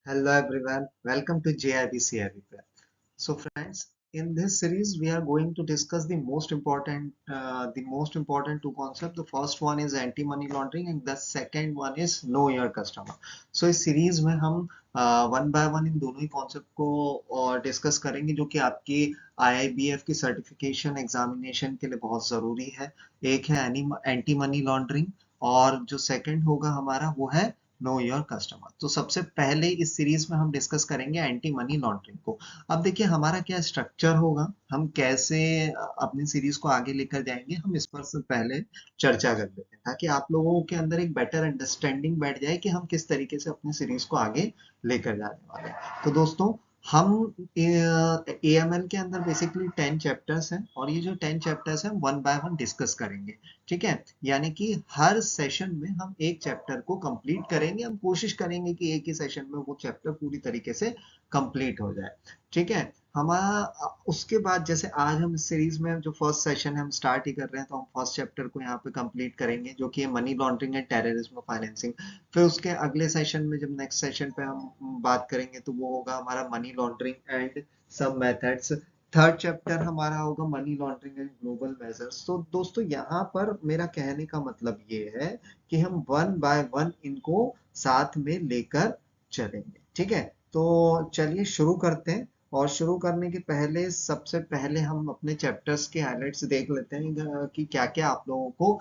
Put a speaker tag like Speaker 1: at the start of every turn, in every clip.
Speaker 1: Hello everyone, welcome to JIBC Everywhere. So friends, in this series we are going to discuss the most important two concepts. The first one is anti-money laundering and the second one is know your customer. So इस series में हम one by one in दोनों ही concept को discuss करेंगे जो कि आपकी IIBF की सर्टिफिकेशन एग्जामिनेशन के लिए बहुत जरूरी है। एक है एंटी मनी लॉन्ड्रिंग और जो सेकंड होगा हमारा वो है नो योर कस्टमर। तो सबसे पहले इस सीरीज में हम डिस्कस करेंगे एंटी मनी लॉन्ड्रिंग को। अब देखिए हमारा क्या स्ट्रक्चर होगा, हम कैसे अपनी सीरीज को आगे लेकर जाएंगे, हम इस पर से पहले चर्चा कर लेते हैं ताकि आप लोगों के अंदर एक बेटर अंडरस्टैंडिंग बैठ जाए कि हम किस तरीके से अपनी सीरीज को आगे लेकर जाने वाले हैं। तो दोस्तों हम AML के अंदर बेसिकली 10 चैप्टर्स हैं और ये जो 10 चैप्टर्स हैं वन बाय वन डिस्कस करेंगे। ठीक है, यानी कि हर सेशन में हम एक चैप्टर को कंप्लीट करेंगे। हम कोशिश करेंगे कि एक ही सेशन में वो चैप्टर पूरी तरीके से कंप्लीट हो जाए। ठीक है, हमारा उसके बाद जैसे आज हम इस सीरीज में जो फर्स्ट सेशन है हम स्टार्ट ही कर रहे हैं, तो हम फर्स्ट चैप्टर को यहाँ पे कंप्लीट करेंगे जो कि है money laundering and terrorism financing. फिर उसके अगले सेशन में जब नेक्स्ट सेशन पे हम बात करेंगे तो वो होगा हमारा मनी लॉन्ड्रिंग एंड सब मेथड्स। थर्ड चैप्टर हमारा होगा money laundering and global measures. तो दोस्तों यहाँ पर मेरा कहने का मतलब ये है कि हम वन बाय वन इनको साथ में लेकर चलेंगे। ठीक है, तो चलिए शुरू करते हैं। और शुरू करने के पहले सबसे पहले हम अपने चैप्टर्स के हाइलाइट्स देख लेते हैं कि क्या क्या आप लोगों को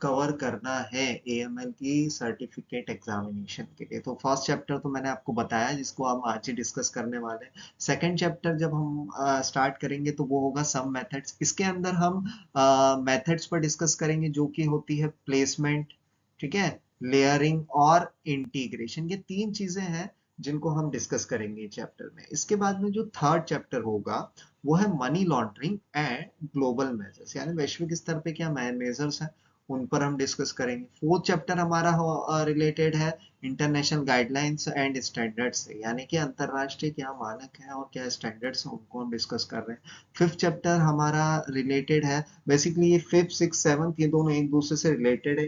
Speaker 1: कवर करना है AML की सर्टिफिकेट एग्जामिनेशन के लिए। तो फर्स्ट चैप्टर तो मैंने आपको बताया जिसको हम आज ही डिस्कस करने वाले हैं। सेकंड चैप्टर जब हम स्टार्ट करेंगे तो वो होगा सम मेथड्स। इसके अंदर हम मेथड्स पर डिस्कस करेंगे जो कि होती है प्लेसमेंट, ठीक है, लेयरिंग और इंटीग्रेशन। ये तीन चीजें हैं जिनको हम डिस्कस करेंगे चैप्टर में। इसके बाद में जो थर्ड चैप्टर होगा वो है money laundering and global measures, यानी वैश्विक स्तर पे क्या मेजर्स हैं उन पर हम डिस्कस करेंगे। फोर्थ चैप्टर हमारा रिलेटेड है इंटरनेशनल गाइडलाइंस एंड स्टैंडर्ड्स से, यानी कि अंतरराष्ट्रीय क्या मानक है और क्या स्टैंडर्ड्स हैं उनको हम डिस्कस कर रहे हैं। फिफ्थ चैप्टर हमारा रिलेटेड है, बेसिकली ये फिफ्थ सिक्स सेवंथ ये दोनों एक दूसरे से रिलेटेड है।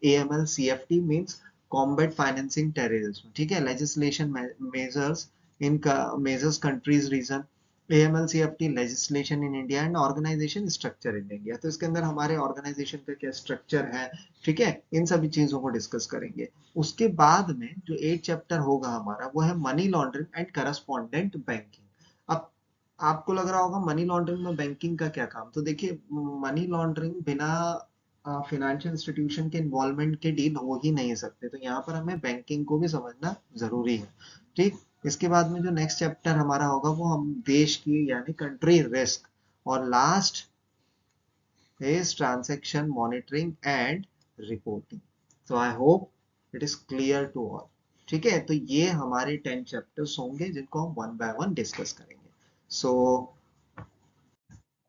Speaker 1: AML CFT means combat financing terrorism. ठीक है, legislation measures in measures countries region, AML CFT legislation in India and organisation structure in India. तो इसके अंदर हमारे ऑर्गेनाइजेशन का क्या स्ट्रक्चर है, ठीक है, इन सभी चीजों को डिस्कस करेंगे। उसके बाद में जो 8 चैप्टर होगा हमारा वो है money laundering and correspondent banking. अब आपको लग रहा होगा मनी लॉन्ड्रिंग में बैंकिंग का क्या काम। तो देखिए मनी लॉन्ड्रिंग बिना फाइनेंशियल इंस्टीट्यूशन के इन्वॉल्वमेंट के डील हो ही नहीं सकते, तो यहाँ पर हमें बैंकिंग को भी समझना जरूरी है। ठीक, इसके बाद में जो नेक्स्ट चैप्टर हमारा होगा वो हम देश की यानी कंट्री रिस्क, और last is transaction monitoring and reporting. So I hope it is clear to all. ठीक है, तो ये हमारे 10 चैप्टर्स होंगे जिनको हम वन बाय वन डिस्कस करेंगे। So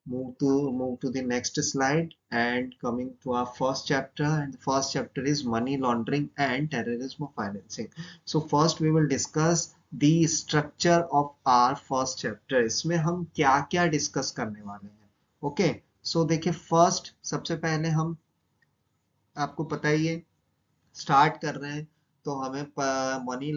Speaker 1: move to the next slide and coming to our first chapter, and the first chapter is money laundering and terrorism financing. So first we will discuss the structure of our first chapter। इसमें हम क्या क्या discuss करने वाले हैं। Okay, सो देखिए first सबसे पहले हम, आपको पता ही है, स्टार्ट कर रहे हैं तो हमें मनी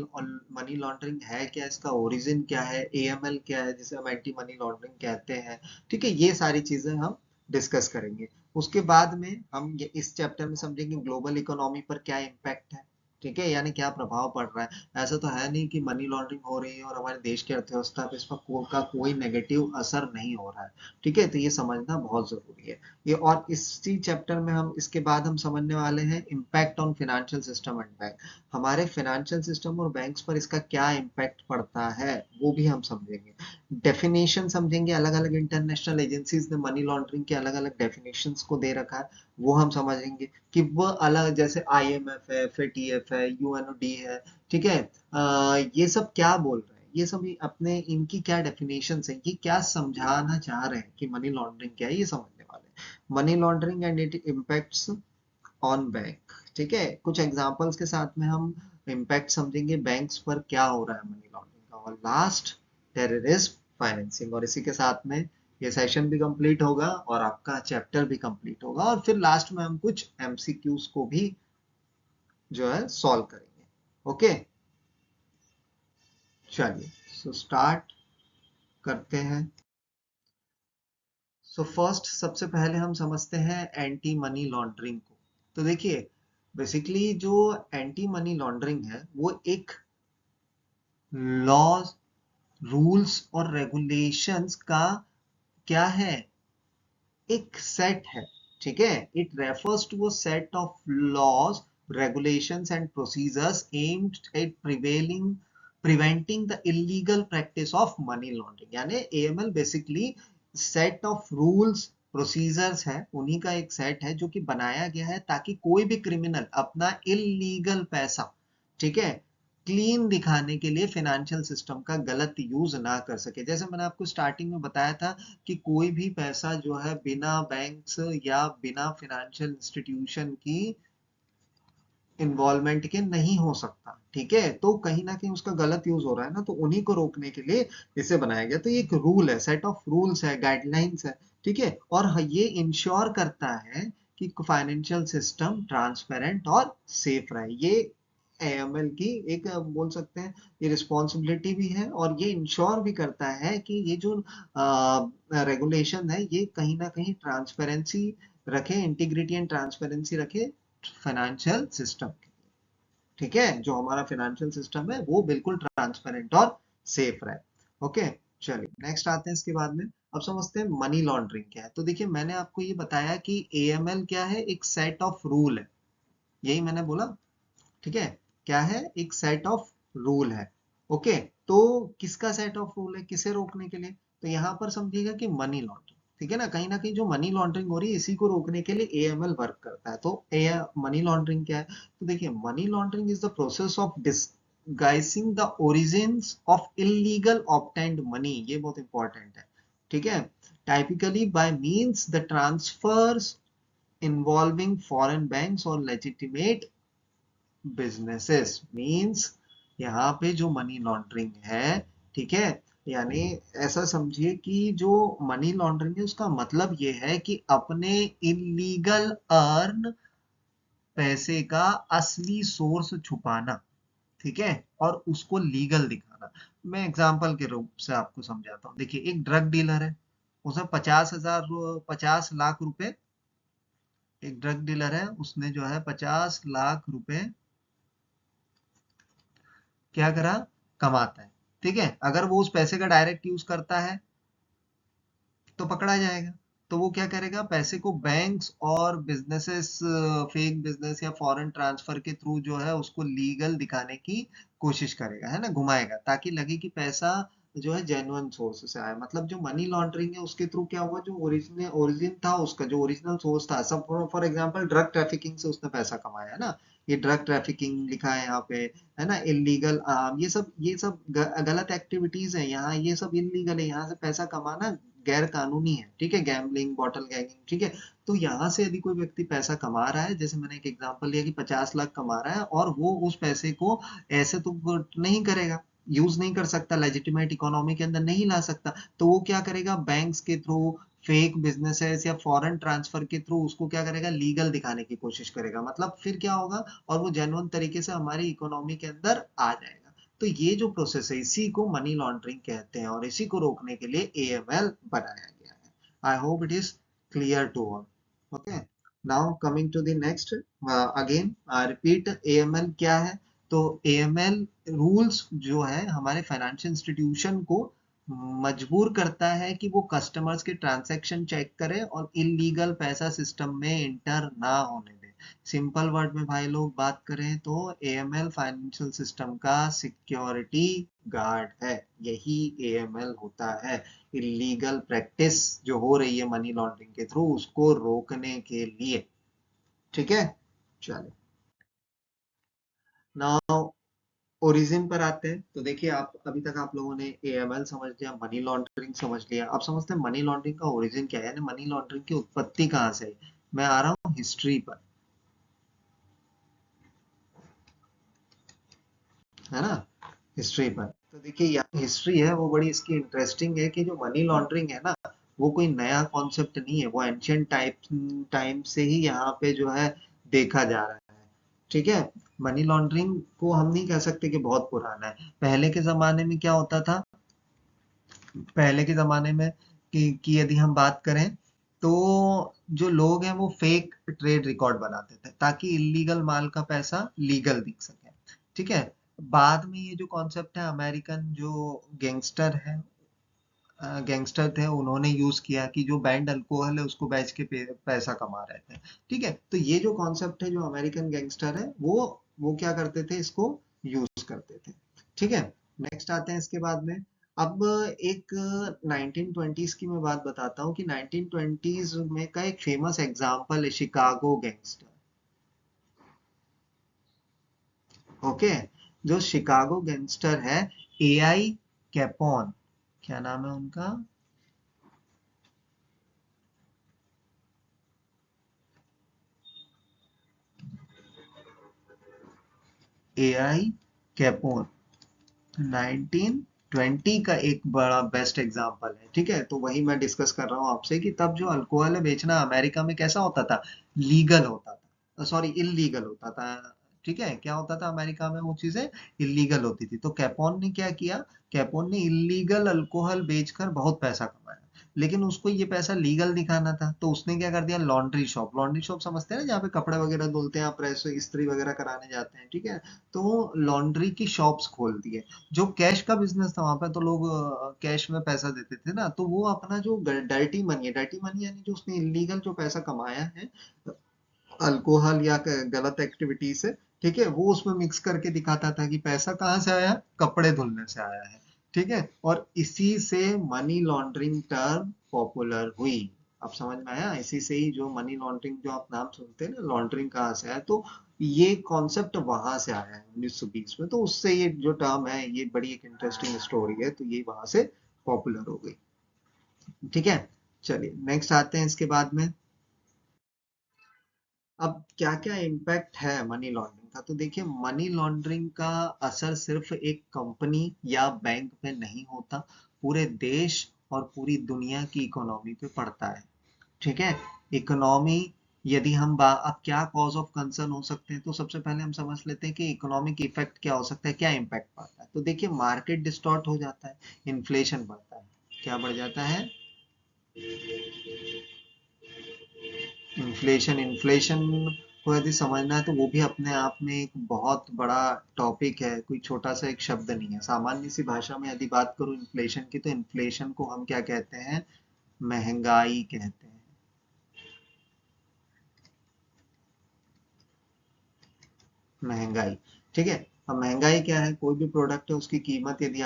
Speaker 1: मनी लॉन्ड्रिंग है क्या, इसका ओरिजिन क्या है, AML क्या है जिसे हम एंटी मनी लॉन्ड्रिंग कहते हैं। ठीक है, ये सारी चीजें हम डिस्कस करेंगे। उसके बाद में हम ये इस चैप्टर में समझेंगे ग्लोबल इकोनॉमी पर क्या इम्पैक्ट है। ठीक है, यानी क्या प्रभाव पड़ रहा है। ऐसा तो है नहीं कि मनी लॉन्ड्रिंग हो रही है और हमारे देश की अर्थव्यवस्था पे इसका कोई नेगेटिव असर नहीं हो रहा है। ठीक है, तो ये समझना बहुत जरूरी है। ये और इसी चैप्टर में हम इसके बाद हम समझने वाले हैं impact on financial system and bank. हमारे फाइनेंशियल सिस्टम और बैंक्स पर इसका क्या इम्पैक्ट पड़ता है वो भी हम समझेंगे। डेफिनेशन समझेंगे, अलग अलग इंटरनेशनल एजेंसीज ने मनी लॉन्ड्रिंग के अलग अलग डेफिनेशंस को दे रखा है, वो हम समझेंगे कि वो अलग, जैसे IMF है, FATF है, UNOD है। ठीक है, ये सब क्या बोल रहे हैं, ये सब अपने इनकी क्या डेफिनेशन है, ये क्या समझाना चाह रहे हैं कि मनी लॉन्ड्रिंग क्या है, ये समझने वाले हैं। Money laundering and it impacts on bank. ठीक है, कुछ एग्जांपल्स के साथ में हम इम्पैक्ट समझेंगे बैंक्स पर क्या हो रहा है मनी लॉन्ड्रिंग का। और लास्ट टेररिज्म फाइनेंसिंग, और इसी के साथ में ये सेशन भी कंप्लीट होगा और आपका चैप्टर भी कंप्लीट होगा। और फिर लास्ट में हम कुछ MCQs को भी जो है सॉल्व करेंगे। ओके, चलिए सो स्टार्ट करते हैं। सो फर्स्ट सबसे पहले हम समझते हैं एंटी मनी लॉन्ड्रिंग को। तो देखिए बेसिकली जो एंटी मनी लॉन्ड्रिंग है वो एक लॉज, रूल्स और रेगुलेशंस का क्या है, एक सेट है। ठीक है, it refers to a set of laws, regulations and procedures aimed at preventing the illegal practice of money laundering। यानी AML basically set of rules procedures है, उन्हीं का एक सेट है जो कि बनाया गया है ताकि कोई भी क्रिमिनल अपना इलीगल पैसा, ठीक है, क्लीन दिखाने के लिए फाइनेंशियल सिस्टम का गलत यूज ना कर सके। जैसे मैंने आपको स्टार्टिंग में बताया था कि कोई भी पैसा जो है बिना बैंक्स या बिना फाइनेंशियल इंस्टीट्यूशन की इन्वॉल्वमेंट के नहीं हो सकता। ठीक है, तो कहीं ना कहीं उसका गलत यूज हो रहा है ना, तो उन्हीं को रोकने के लिए इसे बनाया गया। तो ये एक रूल है, सेट ऑफ रूल्स है, गाइडलाइंस है। ठीक है, और ये इंश्योर करता है कि फाइनेंशियल सिस्टम ट्रांसपेरेंट और सेफ रहे। ये एएमएल की एक बोल सकते हैं ये रिस्पॉन्सिबिलिटी भी है, और ये इंश्योर भी करता है कि ये जो रेगुलेशन है ये कहीं ना कहीं ट्रांसपेरेंसी रखे, इंटीग्रिटी एंड ट्रांसपेरेंसी रखे फाइनेंशियल सिस्टम के। ठीक है, जो हमारा फाइनेंशियल सिस्टम है वो बिल्कुल ट्रांसपेरेंट और सेफ रहे। ओके, चलिए नेक्स्ट आते हैं इसके बाद में। अब समझते हैं मनी लॉन्ड्रिंग क्या है। तो देखिए मैंने आपको ये बताया कि एएमएल क्या है, एक सेट ऑफ रूल है, यही मैंने बोला। ठीक है, क्या है, एक सेट ऑफ रूल है। ओके, तो किसका सेट ऑफ रूल है, किसे रोकने के लिए, तो यहां पर समझिएगा कि मनी लॉन्ड्रिंग। ठीक है ना कहीं जो मनी लॉन्ड्रिंग हो रही है इसी को रोकने के लिए एएमएल वर्क करता है। तो ए मनी लॉन्ड्रिंग क्या है, तो देखिए money laundering is the process of disguising the origins of illegal obtained money. ये बहुत इंपॉर्टेंट है। ठीक है, typically by means the transfers involving foreign banks और लेजिटिमेट बिजनेसेस। मींस यहाँ पे जो मनी लॉन्ड्रिंग है, ठीक है, यानी ऐसा समझिए कि जो मनी लॉन्ड्रिंग है उसका मतलब ये है कि अपने इलीगल अर्न पैसे का असली सोर्स छुपाना। ठीक है, और उसको लीगल दिखाना। मैं एग्जांपल के रूप से आपको समझाता हूँ। देखिए एक ड्रग डीलर है, उसने 50 लाख रुपए, एक ड्रग डीलर है उसने जो है 50 लाख रुपए क्या करा, कमाता है। ठीक है, अगर वो उस पैसे का डायरेक्ट यूज करता है तो पकड़ा जाएगा। तो वो क्या करेगा, पैसे को बैंक्स और बिजनेसेस, फेक बिजनेस या फॉरेन ट्रांसफर के थ्रू जो है उसको लीगल दिखाने की कोशिश करेगा, है ना, घुमाएगा, ताकि लगे कि पैसा जो है जेन्युइन सोर्स से आया। मतलब जो मनी लॉन्ड्रिंग है उसके थ्रू क्या हुआ, जो ओरिजिन था उसका, जो ओरिजिनल सोर्स था, सब फॉर एग्जांपल ड्रग ट्रैफिकिंग से उसने पैसा कमाया, है ना, ये ड्रग ट्रैफिकिंग लिखा है यहाँ पे, है ना, इलीगल, ये सब गलत एक्टिविटीज है यहाँ, ये सब इलीगल है, यहाँ से पैसा कमाना गैर कानूनी है। ठीक है, गैम्बलिंग, बॉटल गैंगिंग। ठीक है, तो यहाँ से यदि कोई व्यक्ति पैसा कमा रहा है, जैसे मैंने एक एग्जांपल लिया कि 50 लाख कमा रहा है, और वो उस पैसे को ऐसे तो नहीं करेगा, यूज नहीं कर सकता, लेजिटिमेट इकोनॉमी के अंदर नहीं ला सकता, तो वो क्या करेगा, बैंक्स के थ्रू, फेक बिजनेसेस या फॉरेन ट्रांसफर के थ्रू उसको क्या करेगा, लीगल दिखाने की कोशिश करेगा। मतलब फिर क्या होगा, और वो जेन्युइन तरीके से हमारी इकोनॉमी के अंदर आ जाएगा। तो ये जो प्रोसेस है इसी को मनी लॉन्ड्रिंग कहते हैं, और इसी को रोकने के लिए एएमएल बनाया गया है। I hope it is clear to all. Okay, now coming to the next, again repeat, AML क्या है। तो एएमएल रूल्स जो है हमारे फाइनेंशियल इंस्टीट्यूशन को मजबूर करता है कि वो कस्टमर्स के ट्रांजैक्शन चेक करे और इलीगल पैसा सिस्टम में इंटर ना होने दे। सिंपल वर्ड में भाई लोग बात करें तो एएमएल फाइनेंशियल सिस्टम का सिक्योरिटी गार्ड है, यही एएमएल होता है। इलीगल प्रैक्टिस जो हो रही है मनी लॉन्ड्रिंग के थ्रू उसको रोकने के लिए। ठीक है, चलिए नाउ ओरिजिन पर आते हैं। तो देखिए आप अभी तक आप लोगों ने एएमएल समझ लिया, मनी लॉन्ड्रिंग समझ लिया, अब समझते हैं मनी लॉन्ड्रिंग का ओरिजिन क्या है, यानी मनी लॉन्ड्रिंग की उत्पत्ति कहाँ से है। मैं आ रहा हूँ हिस्ट्री पर, है ना, हिस्ट्री पर। तो देखिए यहाँ हिस्ट्री है वो बड़ी इसकी इंटरेस्टिंग है कि जो मनी लॉन्ड्रिंग है ना वो कोई नया कॉन्सेप्ट नहीं है, वो एंशियंट टाइम से ही यहाँ पे जो है देखा जा रहा है। ठीक है। मनी लॉन्ड्रिंग को हम नहीं कह सकते कि बहुत पुराना है। पहले के जमाने में क्या होता था, पहले के ज़माने में कि यदि हम बात करें, तो जो लोग हैं वो फेक ट्रेड रिकॉर्ड बनाते थे ताकि इल्लीगल माल का पैसा लीगल दिख सके। ठीक है। बाद में ये जो कॉन्सेप्ट है, अमेरिकन जो गैंगस्टर थे, उन्होंने यूज किया कि जो बैंड अल्कोहल है उसको बेच के पैसा कमा रहे थे। ठीक है। तो ये जो कॉन्सेप्ट है, जो अमेरिकन गैंगस्टर है वो क्या करते थे, इसको यूज करते थे। ठीक है। नेक्स्ट आते हैं इसके बाद में। अब एक 1920s की मैं बात बताता हूँ कि 1920s में का एक फेमस एग्जांपल है शिकागो गैंगस्टर। ओके। जो शिकागो गैंगस्टर है, एआई कैपोन, क्या नाम है उनका, एआई कैपोन, 1920 का एक बड़ा बेस्ट एग्जांपल है। ठीक है। तो वही मैं डिस्कस कर रहा हूँ आपसे कि तब जो अल्कोहल है बेचना अमेरिका में कैसा होता था, लीगल होता था, सॉरी इलीगल होता था। ठीक है। क्या होता था अमेरिका में, वो चीजें इलीगल होती थी। तो कैपोन ने क्या किया, कैपोन ने इलीगल अल्कोहल बेचकर बहुत पैसा कमाया। लेकिन उसको ये पैसा लीगल दिखाना था, तो उसने क्या कर दिया, लॉन्ड्री शॉप, लॉन्ड्री शॉप समझते हैं ना, जहाँ पे कपड़े वगैरह धुलते हैं, प्रेस इस्त्री वगैरह कराने जाते हैं। ठीक है। तो लॉन्ड्री की शॉप्स खोल दिए। जो कैश का बिजनेस था वहां पे, तो लोग कैश में पैसा देते थे ना, तो वो अपना जो डर्टी मनी है, डर्टी मनी यानी जो उसने इलीगल जो पैसा कमाया है अल्कोहल या गलत एक्टिविटी से, ठीक है, वो उसमें मिक्स करके दिखाता था कि पैसा कहाँ से आया, कपड़े धुलने से आया है। ठीक है। और इसी से मनी लॉन्ड्रिंग टर्म पॉपुलर हुई। अब समझ में आया, इसी से ही जो मनी लॉन्ड्रिंग जो आप नाम सुनते हैं ना, लॉन्ड्रिंग कहाँ से आया, तो ये कॉन्सेप्ट वहां से आया है 1920 में। तो उससे ये जो टर्म है, ये बड़ी एक इंटरेस्टिंग स्टोरी है, तो ये वहां से पॉपुलर हो गई। ठीक है। चलिए नेक्स्ट आते हैं इसके बाद में। अब क्या क्या इम्पैक्ट है मनी लॉन्ड्रिंग का, तो देखिए मनी लॉन्ड्रिंग का असर सिर्फ एक कंपनी या बैंक पे नहीं होता, पूरे देश और पूरी दुनिया की इकोनॉमी पे पड़ता है। ठीक है। इकोनॉमी, यदि हम अब क्या कॉज ऑफ कंसर्न हो सकते हैं, तो सबसे पहले हम समझ लेते हैं कि इकोनॉमिक इफेक्ट क्या हो सकता है, क्या इम्पैक्ट पड़ता है। तो देखिए मार्केट डिस्टॉर्ट हो जाता है, इन्फ्लेशन बढ़ता है। क्या बढ़ जाता है, इन्फ्लेशन। इन्फ्लेशन को यदि समझना है तो वो भी अपने आप में एक बहुत बड़ा टॉपिक है, कोई छोटा सा एक शब्द नहीं है। सामान्य सी भाषा में यदि बात करूं इन्फ्लेशन की, तो इन्फ्लेशन को हम क्या कहते हैं, महंगाई कहते हैं। महंगाई। ठीक है। अब महंगाई क्या है, कोई भी प्रोडक्ट है उसकी कीमत यदि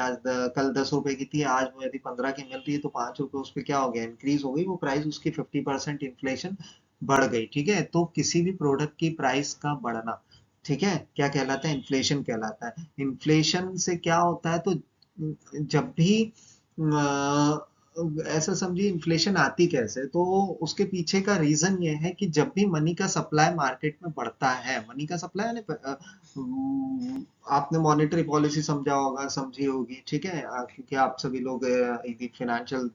Speaker 1: कल 10 रुपए की थी, आज वो यदि 15 की मिल रही है, तो 5 रुपए उस पर क्या हो गया, इंक्रीज हो गई, वो प्राइस उसकी 50% इन्फ्लेशन बढ़ गई। ठीक है। तो किसी भी प्रोडक्ट की प्राइस का बढ़ना, ठीक है, क्या कहलाता है, इन्फ्लेशन कहलाता है। इन्फ्लेशन से क्या होता है, तो जब भी ऐसा समझिए इन्फ्लेशन आती कैसे, तो उसके पीछे का रीजन ये है कि जब भी मनी का सप्लाई मार्केट में बढ़ता है, मनी का सप्लाई यानी आपने मॉनेटरी पॉलिसी समझा होगा, समझी होगी। ठीक है। क्योंकि आप सभी लोग फाइनेंशियल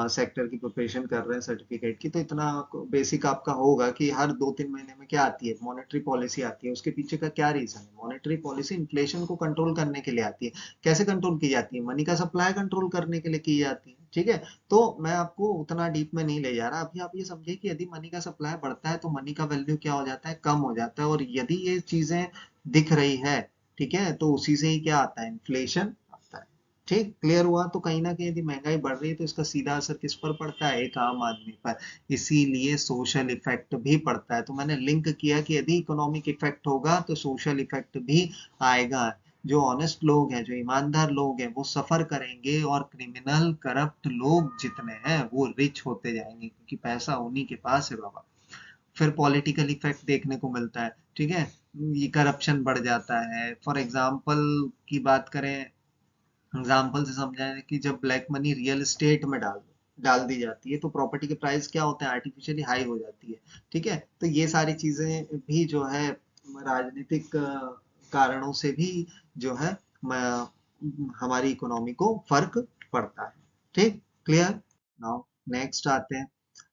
Speaker 1: सेक्टर की प्रिपरेशन कर रहे हैं, सर्टिफिकेट की, तो इतना बेसिक आपका होगा कि हर 2-3 महीने में क्या आती है, मॉनेटरी पॉलिसी आती है। उसके पीछे का क्या रीजन है, मॉनेटरी पॉलिसी इन्फ्लेशन को कंट्रोल करने के लिए आती है। कैसे कंट्रोल की जाती है, मनी का सप्लाई कंट्रोल करने के लिए की जाती है। ठीक है। तो मैं आपको उतना डीप में नहीं ले जा रहा, अभी आप ये समझिए कि यदि मनी का सप्लाई बढ़ता है तो मनी का वैल्यू क्या हो जाता है, कम हो जाता है। और यदि ये चीजें दिख रही है, ठीक है, तो उसी से ही क्या आता है, इन्फ्लेशन आता है। ठीक, क्लियर हुआ। तो कहीं ना कहीं यदि महंगाई बढ़ रही है तो इसका सीधा असर किस पर पड़ता है, एक आम आदमी पर। इसीलिए सोशल इफेक्ट भी पड़ता है। तो मैंने लिंक किया कि यदि इकोनॉमिक इफेक्ट होगा तो सोशल इफेक्ट भी आएगा। जो ऑनेस्ट लोग हैं, जो ईमानदार लोग हैं, वो सफर करेंगे, और क्रिमिनल करप्ट लोग जितने हैं वो रिच होते जाएंगे, क्योंकि पैसा उन्हीं के पास है बाबा। फिर पॉलिटिकल इफेक्ट देखने को मिलता है। ठीक है। ये करप्शन बढ़ जाता है। फॉर एग्जाम्पल की बात करें, एग्जाम्पल से समझाएं कि जब ब्लैक मनी रियल एस्टेट में डाल दी जाती है, तो प्रॉपर्टी के प्राइस क्या होते हैं, आर्टिफिशियली हाई हो जाती है। ठीक है। तो ये सारी चीजें भी जो है राजनीतिक कारणों से भी जो है हमारी इकोनॉमी को फर्क पड़ता है। ठीक, क्लियर। नाउ नेक्स्ट आते हैं।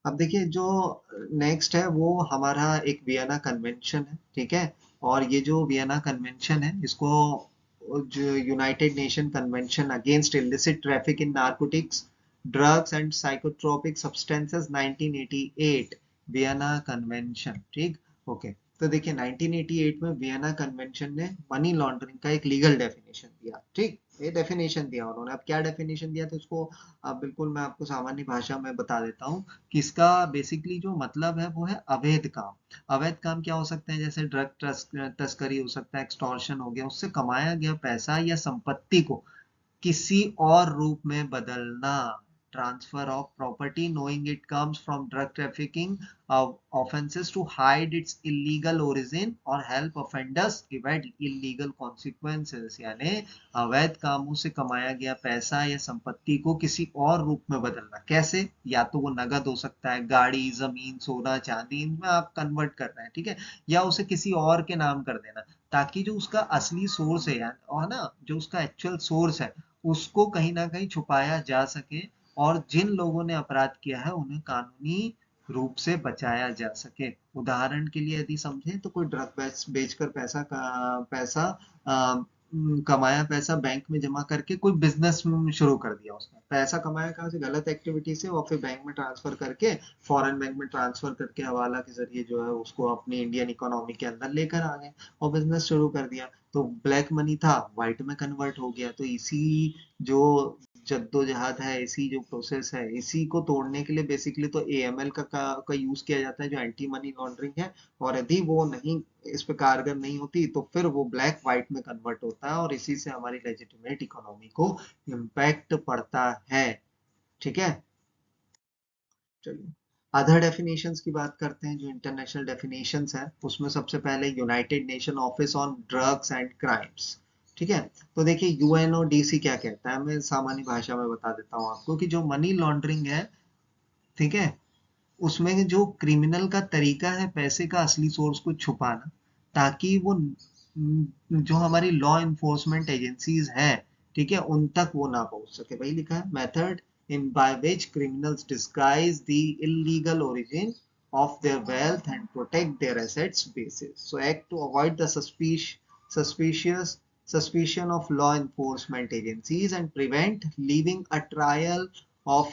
Speaker 1: अब देखिए जो नेक्स्ट है वो हमारा एक वियना कन्वेंशन है। ठीक है। और ये जो वियना कन्वेंशन है इसको जो United nation convention against illicit traffic in narcotics drugs and psychotropic substances 1988 Vienna convention, ठीक। ओके, तो देखिए 1988 में वियना कन्वेंशन ने मनी लॉन्ड्रिंग का एक लीगल डेफिनेशन दिया, ठीक। ये डेफिनेशन दिया उन्होंने। अब क्या डेफिनेशन दिया, तो इसको अब बिल्कुल मैं आपको सामान्य भाषा में बता देता हूँ कि इसका बेसिकली जो मतलब है वो है अवैध काम। अवैध काम क्या हो सकते हैं, जैसे ड्रग तस्करी हो सकता है, एक्सटॉर्शन हो गया, उससे कमाया गया पैसा या संपत्ति को किसी और रूप में बदलना, transfer of property knowing it comes from drug trafficking offenses to hide its illegal origin or help offenders evade illegal consequences। यानी अवैध कामों से कमाया गया पैसा या संपत्ति को किसी और रूप में बदलना। कैसे? या तो वो नगद हो सकता है, गाड़ी, जमीन, सोना, चांदी, इनमें आप कन्वर्ट कर रहे हैं, ठीक है, या उसे किसी और के नाम कर देना, ताकि जो उसका असली सोर्स है यार, और ना जो उसका एक्चुअल सोर्स है उसको कहीं ना कहीं छुपाया जा सके, और जिन लोगों ने अपराध किया है उन्हें कानूनी रूप से बचाया जा सके। उदाहरण के लिए यदि समझें तो कोई ड्रग बेचकर कमाया पैसा बैंक में जमा करके कोई बिजनेस शुरू कर दिया, उसने पैसा कमाया कहाँ से, गलत एक्टिविटी से, और फिर बैंक में ट्रांसफर करके, फॉरेन बैंक में ट्रांसफर करके हवाला के जरिए जो है उसको अपनी इंडियन इकोनॉमी के अंदर लेकर आ गए और बिजनेस शुरू कर दिया। तो ब्लैक मनी था व्हाइट में कन्वर्ट हो गया। तो इसी जो जद्दोजहद है, इसी जो प्रोसेस है, इसी को तोड़ने के लिए बेसिकली तो एएमएल का यूज किया जाता है, जो एंटी मनी लॉन्ड्रिंग है। और यदि वो नहीं, इस पे कारगर नहीं होती, तो फिर वो ब्लैक व्हाइट में कन्वर्ट होता है और इसी से हमारी लेजिटिमेट इकोनॉमी को इम्पैक्ट पड़ता है, ठीक है। चलिए अदर डेफिनेशंस की बात करते हैं, जो इंटरनेशनल डेफिनेशंस है उसमें सबसे पहले United nation office on drugs and crimes, ठीक है। तो देखिए यूएनओडीसी क्या कहता है, मैं सामान्य भाषा में बता देता हूँ आपको कि जो मनी लॉन्ड्रिंग है, ठीक है, उसमें जो क्रिमिनल का तरीका है पैसे का असली सोर्स को छुपाना, ताकि वो जो हमारी लॉ इन्फोर्समेंट एजेंसीज हैं, ठीक है, उन तक वो ना पहुंच सके। वही लिखा है, method in by which criminals disguise the illegal origin of their wealth and protect their assets bases. So act to avoid the suspicious suspicion of law enforcement agencies and prevent leaving a trial of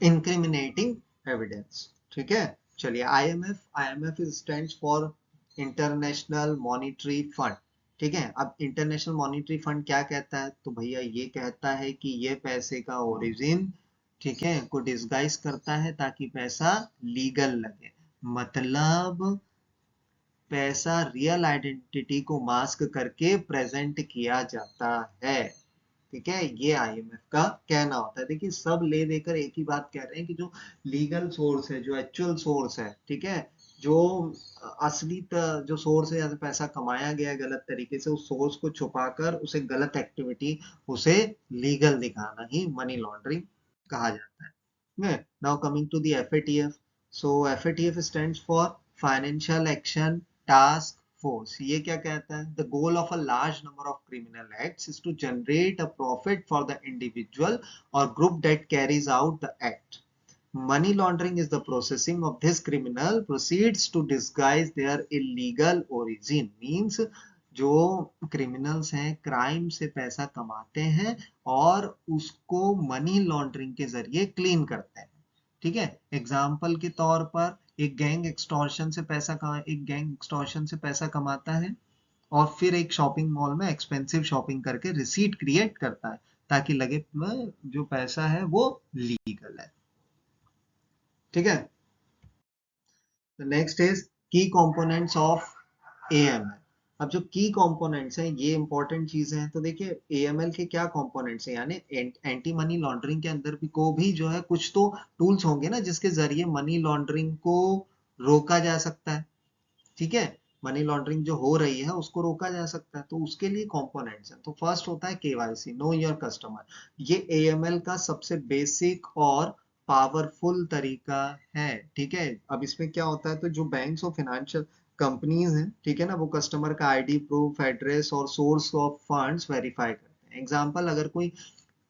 Speaker 1: incriminating evidence, ठीक है। चलिए IMF stands for international monetary fund, ठीक है। अब international monetary fund क्या कहता है, तो भैया ये कहता है कि ये पैसे का ओरिजिन, ठीक है, को डिस्गाइज करता है ताकि पैसा लीगल लगे। मतलब पैसा रियल आइडेंटिटी को मास्क करके प्रेजेंट किया जाता है, ठीक है। ये आईएमएफ का कहना होता है। देखिए सब ले देकर एक ही बात कह रहे हैं कि जो लीगल सोर्स है, जो एक्चुअल सोर्स है, ठीक है, जो जो सोर्स है, जैसे पैसा कमाया गया है गलत तरीके से, उस सोर्स को छुपाकर उसे गलत एक्टिविटी, उसे लीगल दिखाना ही मनी लॉन्ड्रिंग कहा जाता है। Now coming to the FATF. So FATF stands for financial action task force। ये क्या कहता है, the goal of a large number of criminal acts is to generate a profit for the individual or group that carries out the act. Money laundering is the processing of this criminal proceeds to disguise their illegal origin। Means जो criminals हैं crime से पैसा कमाते हैं और उसको money laundering के जरिए क्लीन करते हैं, ठीक है। एग्जाम्पल के तौर पर एक गैंग एक्सटॉर्शन से पैसा कमाता है और फिर एक शॉपिंग मॉल में एक्सपेंसिव शॉपिंग करके रिसीट क्रिएट करता है ताकि लगे जो पैसा है वो लीगल है, ठीक है। नेक्स्ट इज की कंपोनेंट्स ऑफ एएमएल। अब जो की कंपोनेंट्स हैं ये इंपॉर्टेंट चीजें हैं। तो देखिए एएमएल के क्या कंपोनेंट्स हैं, यानी एंटी मनी लॉन्ड्रिंग के अंदर भी को भी जो है कुछ तो टूल्स होंगे ना जिसके जरिए मनी लॉन्ड्रिंग को रोका जा सकता है, ठीक है। मनी लॉन्ड्रिंग जो हो रही है उसको रोका जा सकता है, तो उसके लिए कंपोनेंट्स हैं। तो फर्स्ट होता है केवाईसी, नो योर कस्टमर। ये एएमएल का सबसे बेसिक और पावरफुल तरीका है, ठीक है। अब इसमें क्या होता है, तो जो बैंक्स और फाइनेंशियल कंपनीज हैं, ठीक है ना, वो कस्टमर का आईडी प्रूफ, एड्रेस और सोर्स ऑफ फंड्स वेरीफाई करते हैं। एग्जांपल, अगर कोई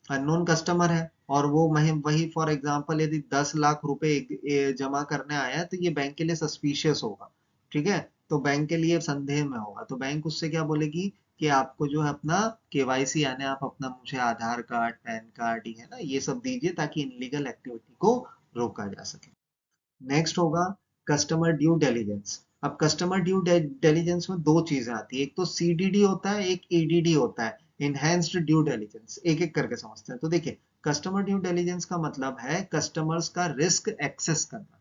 Speaker 1: अननोन कस्टमर है और वो वही फॉर एग्जांपल यदि 10 लाख रुपए जमा करने आया है, तो ये बैंक के लिए सस्पिशियस होगा, ठीक है। तो बैंक के लिए संदेह में होगा, तो बैंक उससे क्या बोलेगी कि आपको जो है अपना केवाईसी यानी आप अपना मुझे आधार कार्ड, पैन कार्ड, ये है ना, ये सब दीजिए ताकि इनलीगल एक्टिविटी को रोका जा सके। नेक्स्ट होगा कस्टमर ड्यू डिलिजेंस। अब कस्टमर ड्यू डिलिजेंस में दो चीजें आती है, एक तो सीडीडी होता है, एक ईडीडी होता है, इनहेंस्ड ड्यू डिलिजेंस। एक एक करके समझते हैं। तो देखिए, कस्टमर ड्यू डिलिजेंस का मतलब है कस्टमर्स का रिस्क एक्सेस करना।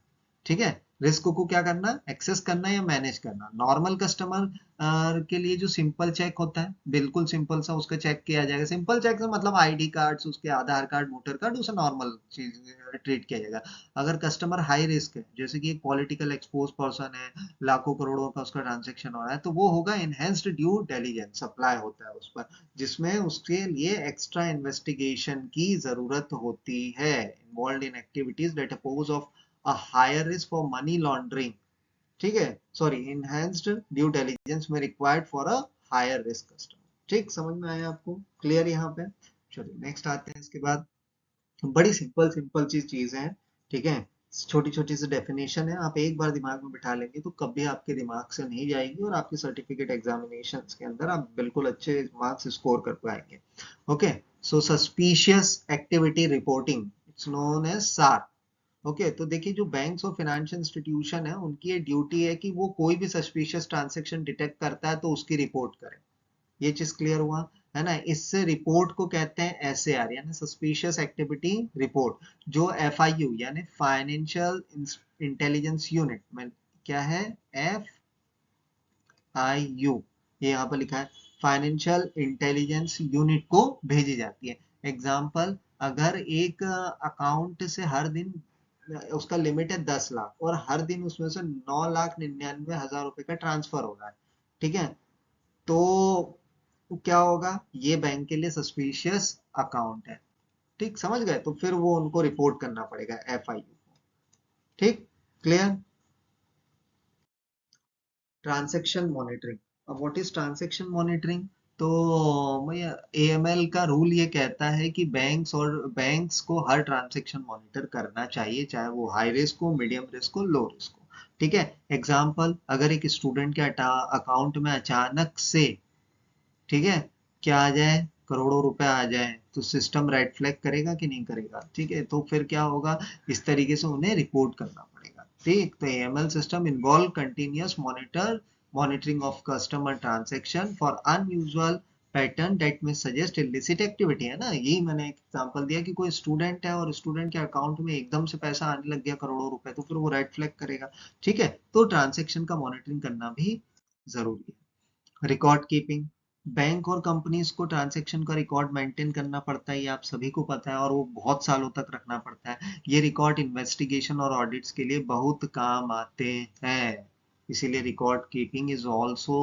Speaker 1: ठीक है, रिस्क को क्या करना, एक्सेस करना या मैनेज करना। नॉर्मल कस्टमर के लिए जो सिंपल चेक होता है, बिल्कुल सिंपल सा उसका चेक किया जाएगा। सिंपल चेक से मतलब आईडी कार्ड्स, उसके आधार कार्ड, वोटर कार्ड, उसे नॉर्मल चीज ट्रीट किया जाएगा। अगर कस्टमर हाई रिस्क है, जैसे कि एक पॉलिटिकल एक्सपोज पर्सन है, लाखों करोड़ों का उसका ट्रांजेक्शन हो रहा है, तो वो होगा इनहेंस्ड ड्यू डिलिजेंस अप्लाई होता है उस पर, जिसमें उसके लिए एक्स्ट्रा इन्वेस्टिगेशन की जरूरत होती है, involve in activities that oppose of a higher risk for money laundering। ठीक है, सॉरी, इनहेंस्ड ड्यू डिलिजेंस में required for a higher risk customer. ठीक, समझ में आया आपको, क्लियर यहाँ पे। चलिए नेक्स्ट आते हैं। इसके बाद बड़ी सिंपल सिंपल चीजें हैं, ठीक है, छोटी छोटी सी डेफिनेशन है, आप एक बार दिमाग में बिठा लेंगे तो कभी आपके दिमाग से नहीं जाएगी, और आपके सर्टिफिकेट एग्जामिनेशन के अंदर आप बिल्कुल अच्छे मार्क्स स्कोर कर पाएंगे। Okay, so suspicious activity reporting, it's known as SAR. Okay, तो देखिए, जो बैंक्स और फाइनेंशियल इंस्टीट्यूशन है, उनकी ये ड्यूटी है कि वो कोई भी सस्पिशियस ट्रांजैक्शन डिटेक्ट करता है तो उसकी रिपोर्ट करे। ये चीज क्लियर हुआ, है ना। इससे रिपोर्ट को कहते हैं एसएआर, यानी सस्पिशियस एक्टिविटी रिपोर्ट। जो एफआईयू यानी फाइनेंशियल इंटेलिजेंस यूनिट में, क्या है, एफआईयू, ये यहाँ पर लिखा है, फाइनेंशियल इंटेलिजेंस यूनिट को भेजी जाती है। एग्जाम्पल, अगर एक अकाउंट से हर दिन उसका लिमिट है 10 लाख, और हर दिन उसमें से 9,99,000 रुपए का ट्रांसफर हो रहा है, ठीक है, तो क्या होगा, ये बैंक के लिए सस्पिशियस अकाउंट है। ठीक, समझ गए, तो फिर वो उनको रिपोर्ट करना पड़ेगा एफआईयू को। ठीक, क्लियर। Transaction monitoring. अब व्हाट इज ट्रांजैक्शन मॉनिटरिंग, तो भैया एएमएल का रूल ये कहता है कि बैंक्स को हर ट्रांजैक्शन मॉनिटर करना चाहिए, चाहे वो हाई रिस्क हो, मीडियम रिस्क हो, लो रिस्क हो। ठीक है, एग्जाम्पल, अगर एक स्टूडेंट के अकाउंट में अचानक से, ठीक है, क्या आ जाए, करोड़ों रुपए आ जाए, तो सिस्टम रेड फ्लैग करेगा कि नहीं करेगा। ठीक है, तो फिर क्या होगा, इस तरीके से उन्हें रिपोर्ट करना पड़ेगा। ठीक, तो AML system involve continuous monitoring of customer transaction for unusual pattern that में सजेस्ट इलिसिट एक्टिविटी, है ना। यही मैंने एक एग्जांपल दिया कि कोई स्टूडेंट है और स्टूडेंट के अकाउंट में एकदम से पैसा आने लग गया करोड़ों रुपए, तो फिर वो रेड फ्लैग करेगा। ठीक है, तो ट्रांजैक्शन का मॉनिटरिंग करना भी जरूरी है। रिकॉर्ड कीपिंग, बैंक और कंपनीज को ट्रांजैक्शन का रिकॉर्ड मेंटेन करना पड़ता है, ये आप सभी को पता है, और वो बहुत सालों तक रखना पड़ता है। ये रिकॉर्ड इन्वेस्टिगेशन और ऑडिट्स के लिए बहुत काम आते हैं, इसीलिए record keeping is also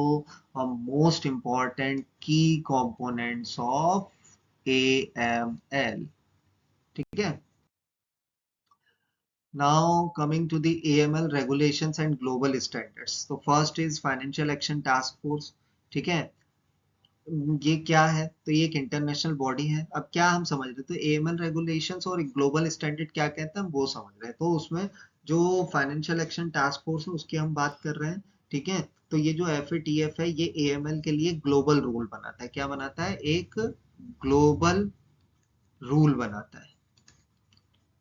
Speaker 1: a most important की कंपोनेंट्स ऑफ एएमएल। ठीक है, now coming to the AML regulations and global standards, so first is financial action task force। ठीक है, ये क्या है, तो ये एक इंटरनेशनल बॉडी है। अब क्या हम समझ रहे, तो एएमएल रेगुलेशंस और ग्लोबल स्टैंडर्ड क्या कहते हैं, हम वो समझ रहे हैं। तो उसमें जो फाइनेंशियल एक्शन टास्क फोर्स है उसकी हम बात कर रहे हैं। ठीक है, तो ये जो एफएटीएफ है, ये एएमएल के लिए ग्लोबल रूल बनाता है। क्या बनाता है, एक ग्लोबल रूल बनाता है।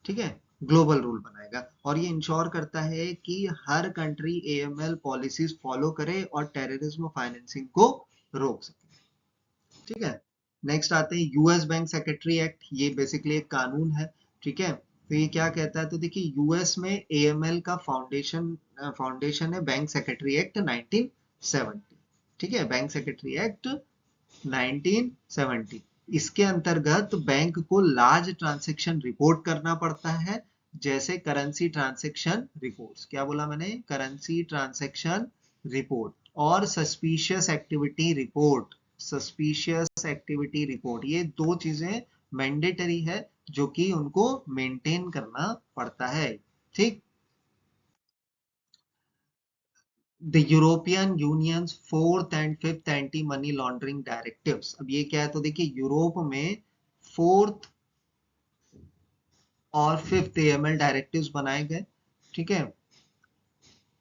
Speaker 1: ठीक है, ग्लोबल रूल बनाएगा, और ये इंश्योर करता है कि हर कंट्री एएमएल पॉलिसीज फॉलो करे और टेररिज्म फाइनेंसिंग को रोक सके। ठीक है, नेक्स्ट आते हैं यूएस बैंक सेक्रेटरी एक्ट, ये बेसिकली एक कानून है। ठीक है, तो ये क्या कहता है, तो देखिए, यूएस में एएमएल का फाउंडेशन है बैंक सेक्रेटरी एक्ट 1970। ठीक है, बैंक सेक्रेटरी एक्ट 1970, इसके अंतर्गत बैंक को लार्ज ट्रांजैक्शन रिपोर्ट करना पड़ता है, जैसे करेंसी ट्रांजैक्शन रिपोर्ट्स, क्या बोला मैंने, करेंसी ट्रांजैक्शन रिपोर्ट, और suspicious activity report. Suspicious activity report, ये दो चीजें मैंडेटरी है जो कि उनको मेंटेन करना पड़ता है। ठीक, the European unions fourth and fifth anti money laundering directives. अब ये क्या है, तो देखिए, यूरोप में फोर्थ और फिफ्थ एएमएल डायरेक्टिव्स बनाए गए। ठीक है,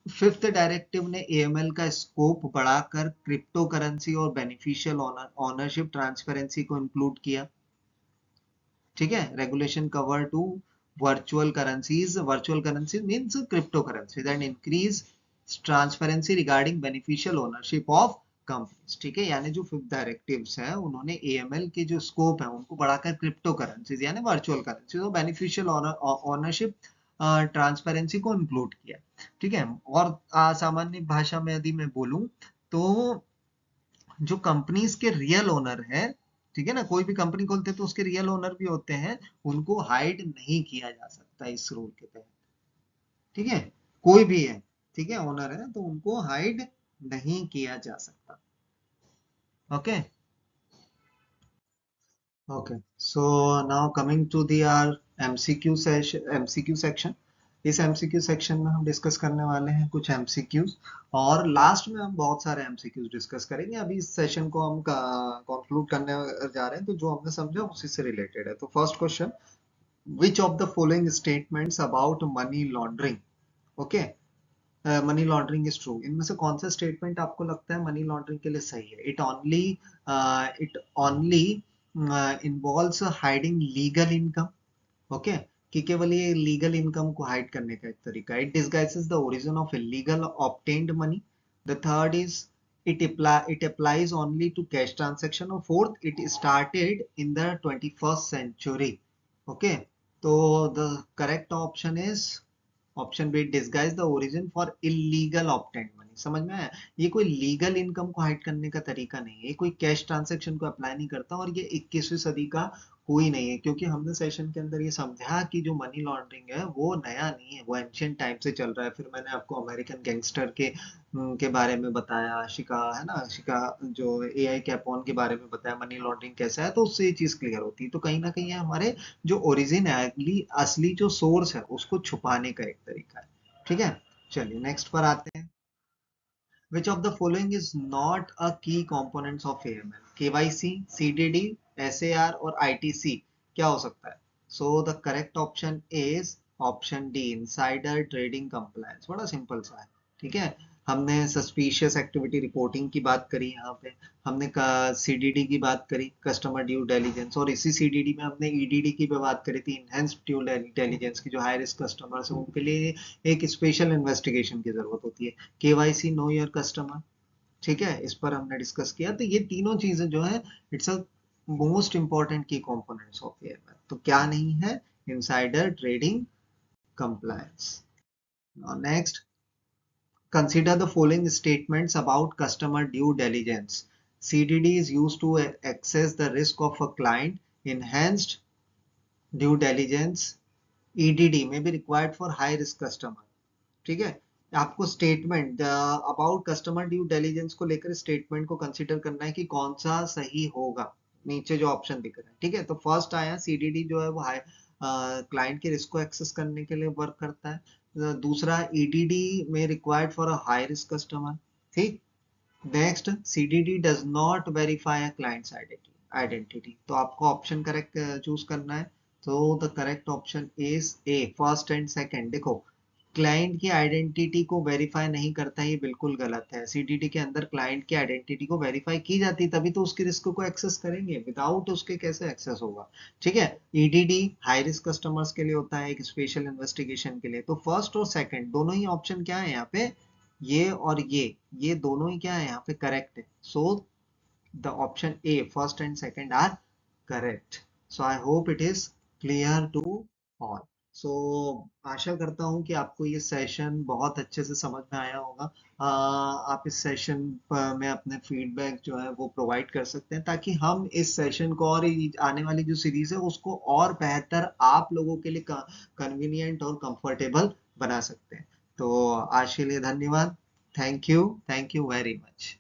Speaker 1: फिफ्थ डायरेक्टिव ने एएमएल का स्कोप बढ़ाकर क्रिप्टो करेंसी और बेनिफिशियल ओनरशिप ट्रांसपेरेंसी को इंक्लूड किया। ठीक है, regulation cover to virtual currencies means cryptocurrencies and increase transparency regarding beneficial ownership of companies. ठीक है, यानी जो फिफ्थ डायरेक्टिव्स है उन्होंने एएमएल के जो स्कोप है उनको बढ़ाकर क्रिप्टो करेंसीज यानी वर्चुअल करेंसीज और बेनिफिशियल ओनरशिप ट्रांसपेरेंसी को इंक्लूड किया। ठीक है, और सामान्य भाषा में यदि मैं बोलूं तो जो कंपनीज के रियल ओनर है, ठीक है ना, कोई भी कंपनी खोलते हैं तो उसके रियल ओनर भी होते हैं, उनको हाइड नहीं किया जा सकता इस रूल के तहत। ठीक है, कोई भी है, ठीक है, ओनर है तो उनको हाइड नहीं किया जा सकता। Okay okay, so now coming to the R MCQ section. इस एमसीक्यू सेक्शन में हम डिस्कस करने वाले हैं कुछ एमसीक्यूज, और लास्ट में हम बहुत सारे एमसीक्यूज डिस्कस करेंगे। अभी इस सेशन को हम कंक्लूड करने जा रहे हैं, तो जो हमने समझा उसी से रिलेटेड है। तो first question, which of the following statements about money laundering, okay, money laundering is true, इनमें से कौन सा स्टेटमेंट आपको लगता है मनी लॉन्ड्रिंग के लिए सही है? It only involves hiding legal income, okay, कि केवल ये लीगल इनकम को हाइड करने का एक तरीका है। It disguises the origin of illegal obtained money. The third is it applies only to cash transaction. और fourth, it started in the 21st century. Okay, तो the correct option is option B, disguise the origin for illegal obtained money. समझ में आया? ये कोई legal income को hide करने का तरीका नहीं है, ये कोई कैश ट्रांजैक्शन को अप्लाई नहीं करता, और ये 21वीं सदी का कोई नहीं है, क्योंकि हमने सेशन के अंदर ये समझा कि जो मनी लॉन्ड्रिंग है वो नया नहीं है, वो एंशियंट टाइम से चल रहा है। फिर मैंने आपको अमेरिकन गैंगस्टर के बारे में बताया, शिका है ना, शिका जो एआई कैपोन के बारे में बताया, मनी लॉन्ड्रिंग कैसा है, तो उससे ये चीज क्लियर होती है। तो कहीं ना कहीं ये हमारे जो ओरिजिन है, असली असली जो सोर्स है उसको छुपाने का एक तरीका है। ठीक है, चलिए नेक्स्ट पर आते हैं। Which of the following is not a key components of AML? KYC, CDD, SAR और ITC क्या हो सकता है? So the correct option is option D, insider trading compliance। बड़ा सिंपल सा है। ठीक है, हमने सस्पिशियस एक्टिविटी रिपोर्टिंग की बात करी, यहाँ पे हमने सीडीडी की बात करी, कस्टमर ड्यू डिलिजेंस, और इसी सीडीडी में हमने ईडीडी की भी बात करी थी, इनहेंस्ड ड्यू डिलिजेंस की। जो हाई रिस्क कस्टमर्स है उनके लिए एक स्पेशल इन्वेस्टिगेशन की जरूरत होती है। केवाईसी, नो योर कस्टमर, ठीक है, इस पर हमने डिस्कस किया। तो ये तीनों चीजें जो है, इट्स अ मोस्ट इंपॉर्टेंट की कंपोनेंट्स ऑफ एएमएल। तो क्या नहीं है? Insider trading compliance. Next, consider the following statements about customer due diligence. CDD is used to assess the risk of a client. Enhanced due diligence, EDD, may be required for high risk customer. ठीक है, आपको statement about customer due diligence को लेकर statement को consider करना है कि कौन सा सही होगा। नीचे जो ऑप्शन दिख रहा है, ठीक है, तो फर्स्ट आया सीडीडी, जो है वो हाई क्लाइंट के रिस्क को एक्सेस करने के लिए वर्क करता है। दूसरा, ईडीडी में required for a high risk customer. ठीक, next, CDD does not verify a client's identity. तो आपको ऑप्शन करेक्ट चूज करना है। तो the correct option is A, first and second. देखो, क्लाइंट की आइडेंटिटी को वेरीफाई नहीं करता, ये बिल्कुल गलत है। सीडीडी के अंदर क्लाइंट की आइडेंटिटी को वेरीफाई की जाती, तभी तो उसकी रिस्क को एक्सेस करेंगे, विदाउट उसके कैसे एक्सेस होगा? ठीक है, ईडीडी हाई रिस्क कस्टमर्स के लिए होता है, एक स्पेशल इन्वेस्टिगेशन के लिए। तो फर्स्ट और सेकंड दोनों ही ऑप्शन क्या है यहाँ पे, ये और ये दोनों ही क्या है यहाँ पे करेक्ट है। So the option A, first and second are correct. So I hope it is clear to all. So आशा करता हूँ कि आपको ये सेशन बहुत अच्छे से समझ में आया होगा। आप इस सेशन में अपने फीडबैक जो है वो प्रोवाइड कर सकते हैं, ताकि हम इस सेशन को और आने वाली जो सीरीज है उसको और बेहतर आप लोगों के लिए कन्वीनियंट और कंफर्टेबल बना सकते हैं। तो आज के लिए धन्यवाद। Thank you very much.